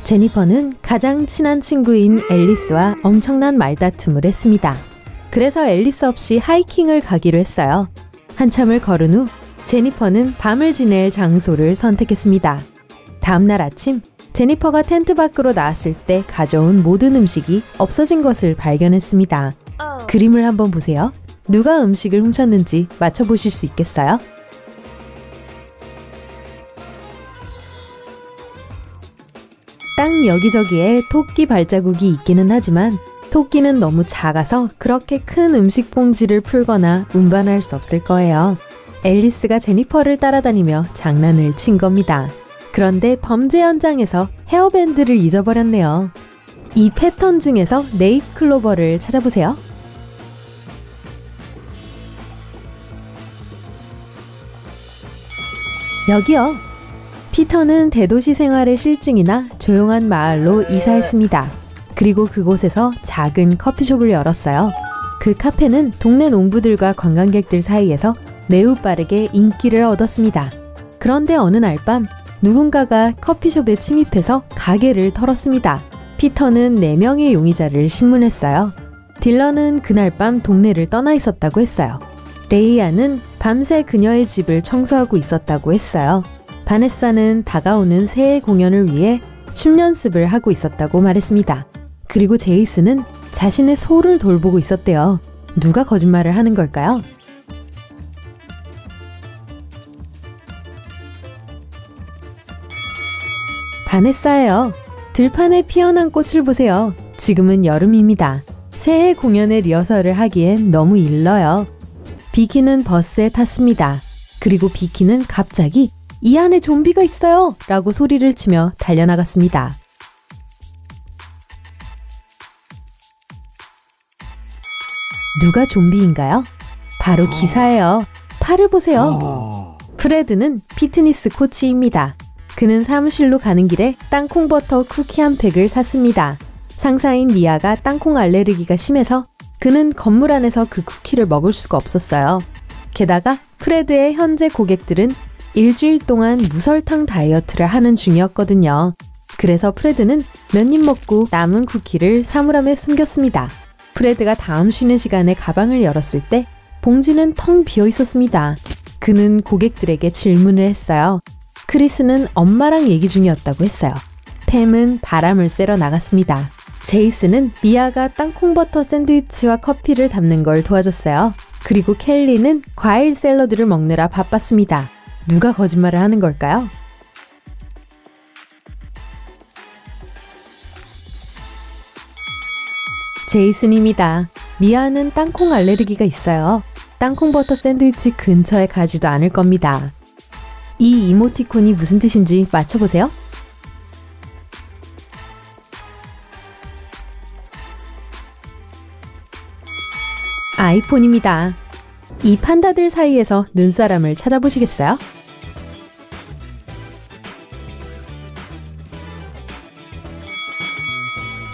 제니퍼는 가장 친한 친구인 앨리스와 엄청난 말다툼을 했습니다. 그래서 앨리스 없이 하이킹을 가기로 했어요. 한참을 걸은 후 제니퍼는 밤을 지낼 장소를 선택했습니다. 다음날 아침 제니퍼가 텐트 밖으로 나왔을 때 가져온 모든 음식이 없어진 것을 발견했습니다. 그림을 한번 보세요. 누가 음식을 훔쳤는지 맞춰보실 수 있겠어요? 땅 여기저기에 토끼 발자국이 있기는 하지만 토끼는 너무 작아서 그렇게 큰 음식 봉지를 풀거나 운반할 수 없을 거예요. 앨리스가 제니퍼를 따라다니며 장난을 친 겁니다. 그런데 범죄 현장에서 헤어밴드를 잊어버렸네요. 이 패턴 중에서 네잎클로버를 찾아보세요. 여기요. 피터는 대도시 생활의 실증이나 조용한 마을로 이사했습니다. 그리고 그곳에서 작은 커피숍을 열었어요. 그 카페는 동네 농부들과 관광객들 사이에서 매우 빠르게 인기를 얻었습니다. 그런데 어느 날 밤 누군가가 커피숍에 침입해서 가게를 털었습니다. 피터는 4명의 용의자를 신문했어요. 딜런은 그날 밤 동네를 떠나 있었다고 했어요. 레이아는 밤새 그녀의 집을 청소하고 있었다고 했어요. 바네사는 다가오는 새해 공연을 위해 춤 연습을 하고 있었다고 말했습니다. 그리고 제이슨은 자신의 소를 돌보고 있었대요. 누가 거짓말을 하는 걸까요? 바네사예요. 들판에 피어난 꽃을 보세요. 지금은 여름입니다. 새해 공연의 리허설을 하기엔 너무 일러요. 비키는 버스에 탔습니다. 그리고 비키는 갑자기 이 안에 좀비가 있어요! 라고 소리를 치며 달려나갔습니다. 누가 좀비인가요? 바로 기사예요. 팔을 보세요. 프레드는 피트니스 코치입니다. 그는 사무실로 가는 길에 땅콩버터 쿠키 한 팩을 샀습니다. 상사인 미아가 땅콩 알레르기가 심해서 그는 건물 안에서 그 쿠키를 먹을 수가 없었어요. 게다가 프레드의 현재 고객들은 일주일 동안 무설탕 다이어트를 하는 중이었거든요. 그래서 프레드는 몇 입 먹고 남은 쿠키를 사물함에 숨겼습니다. 프레드가 다음 쉬는 시간에 가방을 열었을 때 봉지는 텅 비어 있었습니다. 그는 고객들에게 질문을 했어요. 크리스는 엄마랑 얘기 중이었다고 했어요. 팸은 바람을 쐬러 나갔습니다. 제이슨은 미아가 땅콩버터 샌드위치와 커피를 담는 걸 도와줬어요. 그리고 켈리는 과일 샐러드를 먹느라 바빴습니다. 누가 거짓말을 하는 걸까요? 제이슨입니다. 미아는 땅콩 알레르기가 있어요. 땅콩버터 샌드위치 근처에 가지도 않을 겁니다. 이 이모티콘이 무슨 뜻인지 맞춰보세요. 아이폰입니다. 이 판다들 사이에서 눈사람을 찾아보시겠어요?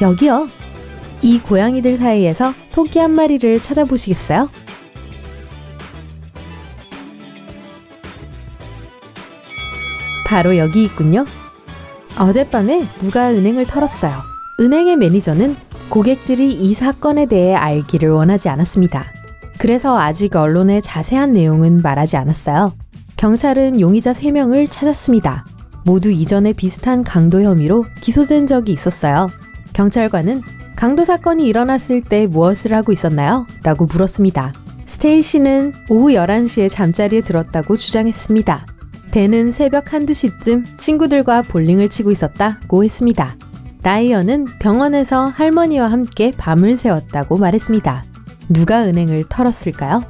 여기요. 이 고양이들 사이에서 토끼 한 마리를 찾아보시겠어요? 바로 여기 있군요. 어젯밤에 누가 은행을 털었어요. 은행의 매니저는 고객들이 이 사건에 대해 알기를 원하지 않았습니다. 그래서 아직 언론에 자세한 내용은 말하지 않았어요. 경찰은 용의자 3명을 찾았습니다. 모두 이전에 비슷한 강도 혐의로 기소된 적이 있었어요. 경찰관은 강도 사건이 일어났을 때 무엇을 하고 있었나요? 라고 물었습니다. 스테이시는 오후 11시에 잠자리에 들었다고 주장했습니다. 댄은 새벽 한두 시쯤 친구들과 볼링을 치고 있었다고 했습니다. 라이언은 병원에서 할머니와 함께 밤을 새웠다고 말했습니다. 누가 은행을 털었을까요?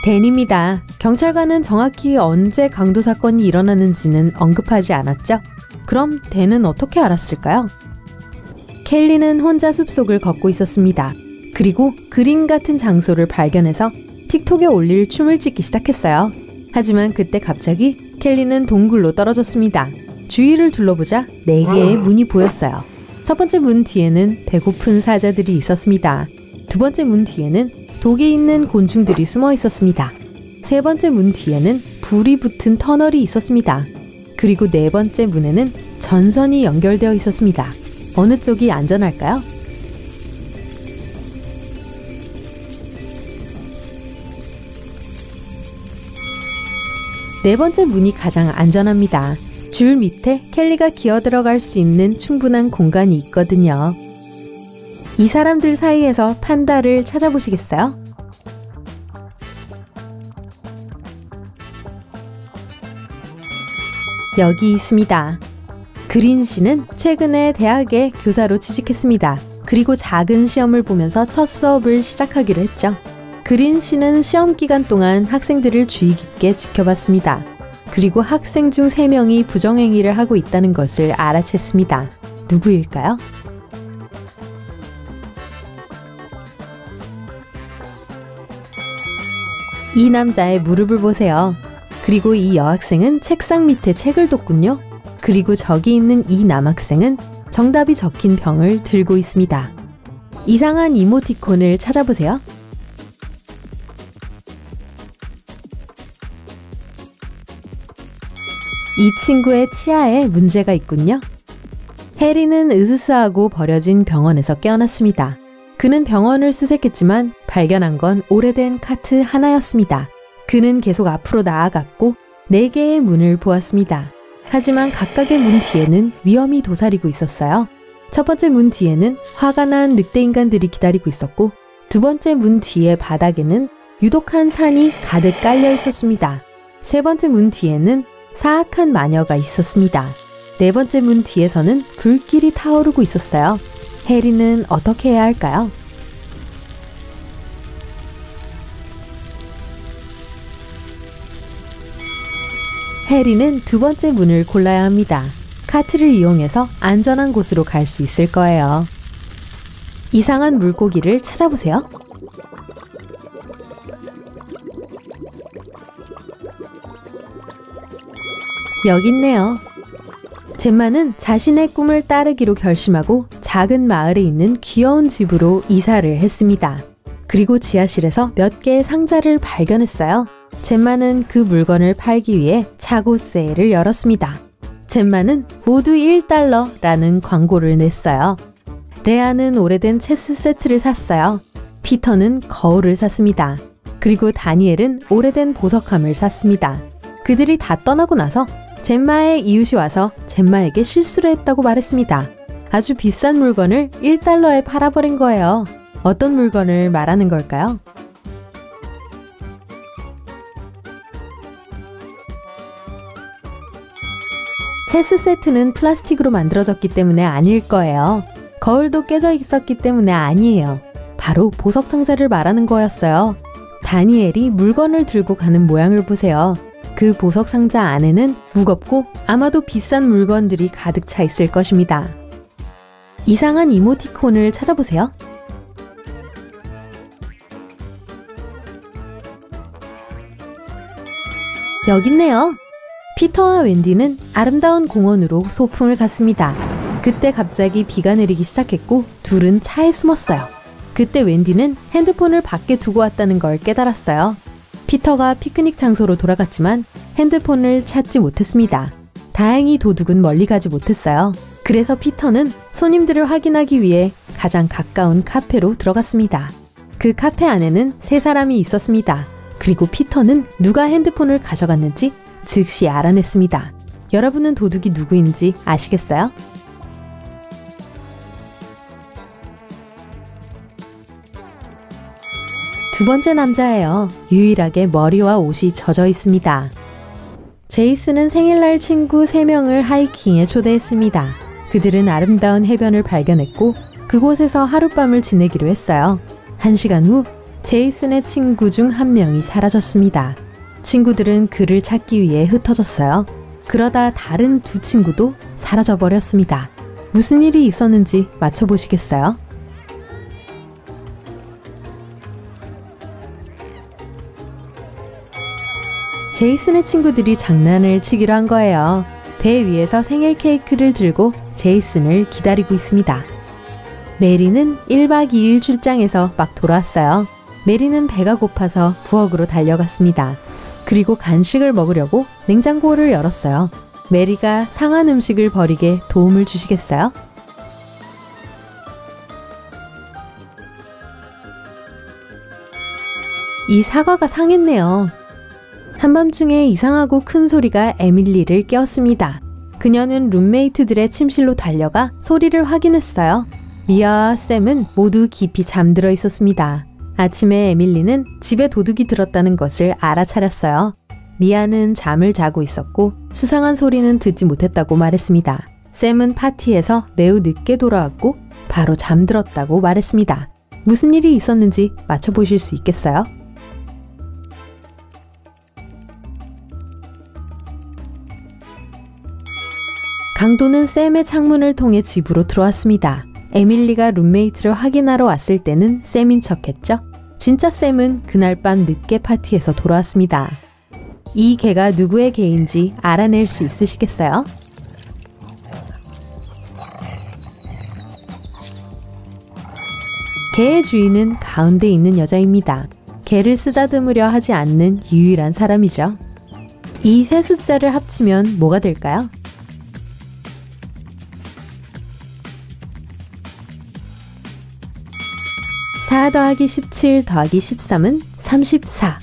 댄입니다. 경찰관은 정확히 언제 강도 사건이 일어났는지는 언급하지 않았죠? 그럼 댄은 어떻게 알았을까요? 켈리는 혼자 숲속을 걷고 있었습니다. 그리고 그림 같은 장소를 발견해서 틱톡에 올릴 춤을 찍기 시작했어요. 하지만 그때 갑자기 켈리는 동굴로 떨어졌습니다. 주위를 둘러보자 4개의 문이 보였어요. 첫 번째 문 뒤에는 배고픈 사자들이 있었습니다. 두 번째 문 뒤에는 독이 있는 곤충들이 숨어 있었습니다. 세 번째 문 뒤에는 불이 붙은 터널이 있었습니다. 그리고 네 번째 문에는 전선이 연결되어 있었습니다. 어느 쪽이 안전할까요? 네 번째 문이 가장 안전합니다. 줄 밑에 켈리가 기어 들어갈 수 있는 충분한 공간이 있거든요. 이 사람들 사이에서 판다를 찾아보시겠어요? 여기 있습니다. 그린 씨는 최근에 대학에 교사로 취직했습니다. 그리고 작은 시험을 보면서 첫 수업을 시작하기로 했죠. 그린 씨는 시험 기간 동안 학생들을 주의 깊게 지켜봤습니다. 그리고 학생 중 3명이 부정행위를 하고 있다는 것을 알아챘습니다. 누구일까요? 이 남자의 무릎을 보세요. 그리고 이 여학생은 책상 밑에 책을 뒀군요. 그리고 저기 있는 이 남학생은 정답이 적힌 병을 들고 있습니다. 이상한 이모티콘을 찾아보세요. 이 친구의 치아에 문제가 있군요. 해리는 으스스하고 버려진 병원에서 깨어났습니다. 그는 병원을 수색했지만 발견한 건 오래된 카트 하나였습니다. 그는 계속 앞으로 나아갔고 4개의 문을 보았습니다. 하지만 각각의 문 뒤에는 위험이 도사리고 있었어요. 첫 번째 문 뒤에는 화가 난 늑대 인간들이 기다리고 있었고 두 번째 문 뒤의 바닥에는 유독한 산이 가득 깔려 있었습니다. 세 번째 문 뒤에는 사악한 마녀가 있었습니다. 네 번째 문 뒤에서는 불길이 타오르고 있었어요. 해리는 어떻게 해야 할까요? 해리는 두 번째 문을 골라야 합니다. 카트를 이용해서 안전한 곳으로 갈 수 있을 거예요. 이상한 물고기를 찾아보세요. 여기 있네요. 젬마는 자신의 꿈을 따르기로 결심하고 작은 마을에 있는 귀여운 집으로 이사를 했습니다. 그리고 지하실에서 몇 개의 상자를 발견했어요. 젬마는 그 물건을 팔기 위해 차고 세일을 열었습니다. 젬마는 모두 1달러라는 광고를 냈어요. 레아는 오래된 체스 세트를 샀어요. 피터는 거울을 샀습니다. 그리고 다니엘은 오래된 보석함을 샀습니다. 그들이 다 떠나고 나서 젬마의 이웃이 와서 젬마에게 실수를 했다고 말했습니다. 아주 비싼 물건을 1달러에 팔아버린 거예요. 어떤 물건을 말하는 걸까요? 체스 세트는 플라스틱으로 만들어졌기 때문에 아닐 거예요. 거울도 깨져 있었기 때문에 아니에요. 바로 보석 상자를 말하는 거였어요. 다니엘이 물건을 들고 가는 모양을 보세요. 그 보석 상자 안에는 무겁고 아마도 비싼 물건들이 가득 차 있을 것입니다. 이상한 이모티콘을 찾아보세요. 여기 있네요. 피터와 웬디는 아름다운 공원으로 소풍을 갔습니다. 그때 갑자기 비가 내리기 시작했고 둘은 차에 숨었어요. 그때 웬디는 핸드폰을 밖에 두고 왔다는 걸 깨달았어요. 피터가 피크닉 장소로 돌아갔지만 핸드폰을 찾지 못했습니다. 다행히 도둑은 멀리 가지 못했어요. 그래서 피터는 손님들을 확인하기 위해 가장 가까운 카페로 들어갔습니다. 그 카페 안에는 3사람이 있었습니다. 그리고 피터는 누가 핸드폰을 가져갔는지 즉시 알아냈습니다. 여러분은 도둑이 누구인지 아시겠어요? 두 번째 남자예요. 유일하게 머리와 옷이 젖어 있습니다. 제이슨은 생일날 친구 3명을 하이킹에 초대했습니다. 그들은 아름다운 해변을 발견했고 그곳에서 하룻밤을 지내기로 했어요. 1시간 후 제이슨의 친구 중 1명이 사라졌습니다. 친구들은 그를 찾기 위해 흩어졌어요. 그러다 다른 2 친구도 사라져버렸습니다. 무슨 일이 있었는지 맞춰보시겠어요? 제이슨의 친구들이 장난을 치기로 한 거예요. 배 위에서 생일 케이크를 들고 제이슨을 기다리고 있습니다. 메리는 1박 2일 출장에서 막 돌아왔어요. 메리는 배가 고파서 부엌으로 달려갔습니다. 그리고 간식을 먹으려고 냉장고를 열었어요. 메리가 상한 음식을 버리게 도움을 주시겠어요? 이 사과가 상했네요. 한밤중에 이상하고 큰 소리가 에밀리를 깨웠습니다. 그녀는 룸메이트들의 침실로 달려가 소리를 확인했어요. 미아와 샘은 모두 깊이 잠들어 있었습니다. 아침에 에밀리는 집에 도둑이 들었다는 것을 알아차렸어요. 미아는 잠을 자고 있었고 수상한 소리는 듣지 못했다고 말했습니다. 샘은 파티에서 매우 늦게 돌아왔고 바로 잠들었다고 말했습니다. 무슨 일이 있었는지 맞춰보실 수 있겠어요? 강도는 샘의 창문을 통해 집으로 들어왔습니다. 에밀리가 룸메이트를 확인하러 왔을 때는 샘인 척했죠. 진짜 샘은 그날 밤 늦게 파티에서 돌아왔습니다. 이 개가 누구의 개인지 알아낼 수 있으시겠어요? 개의 주인은 가운데 있는 여자입니다. 개를 쓰다듬으려 하지 않는 유일한 사람이죠. 이 세 숫자를 합치면 뭐가 될까요? 4 더하기 17 더하기 13은 34.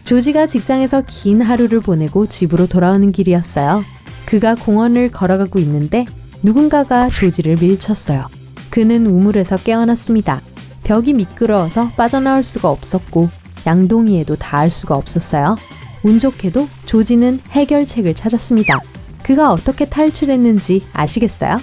조지가 직장에서 긴 하루를 보내고 집으로 돌아오는 길이었어요. 그가 공원을 걸어가고 있는데 누군가가 조지를 밀쳤어요. 그는 우물에서 깨어났습니다. 벽이 미끄러워서 빠져나올 수가 없었고 양동이에도 닿을 수가 없었어요. 운 좋게도 조지는 해결책을 찾았습니다. 그가 어떻게 탈출했는지 아시겠어요?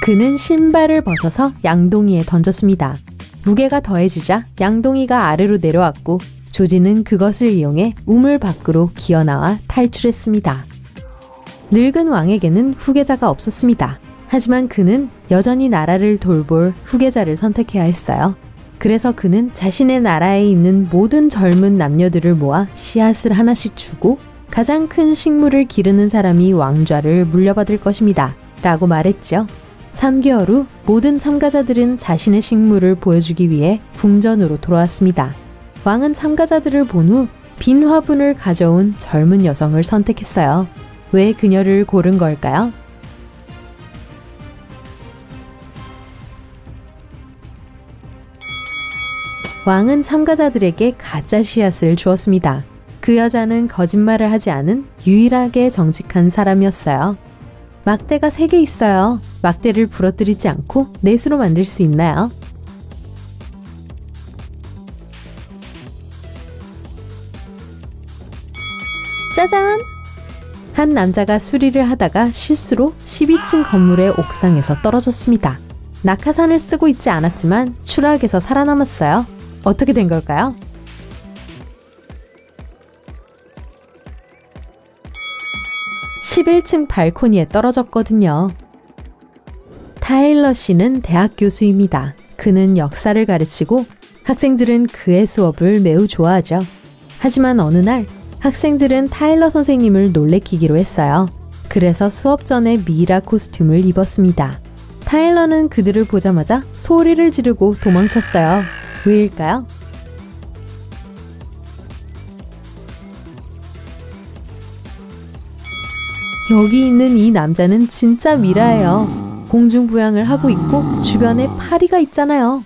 그는 신발을 벗어서 양동이에 던졌습니다. 무게가 더해지자 양동이가 아래로 내려왔고 조지는 그것을 이용해 우물 밖으로 기어나와 탈출했습니다. 늙은 왕에게는 후계자가 없었습니다. 하지만 그는 여전히 나라를 돌볼 후계자를 선택해야 했어요. 그래서 그는 자신의 나라에 있는 모든 젊은 남녀들을 모아 씨앗을 하나씩 주고 가장 큰 식물을 기르는 사람이 왕좌를 물려받을 것입니다. 라고 말했죠. 3개월 후 모든 참가자들은 자신의 식물을 보여주기 위해 궁전으로 돌아왔습니다. 왕은 참가자들을 본 후 빈 화분을 가져온 젊은 여성을 선택했어요. 왜 그녀를 고른 걸까요? 왕은 참가자들에게 가짜 씨앗을 주었습니다. 그 여자는 거짓말을 하지 않은 유일하게 정직한 사람이었어요. 막대가 3개 있어요. 막대를 부러뜨리지 않고 넷으로 만들 수 있나요? 짜잔! 한 남자가 수리를 하다가 실수로 12층 건물의 옥상에서 떨어졌습니다. 낙하산을 쓰고 있지 않았지만 추락에서 살아남았어요. 어떻게 된 걸까요? (11층) 발코니에 떨어졌거든요. 타일러 씨는 대학 교수입니다. 그는 역사를 가르치고 학생들은 그의 수업을 매우 좋아하죠. 하지만 어느 날 학생들은 타일러 선생님을 놀래키기로 했어요. 그래서 수업 전에 미이라 코스튬을 입었습니다. 타일러는 그들을 보자마자 소리를 지르고 도망쳤어요. 왜일까요? 여기 있는 이 남자는 진짜 미라예요. 공중부양을 하고 있고 주변에 파리가 있잖아요.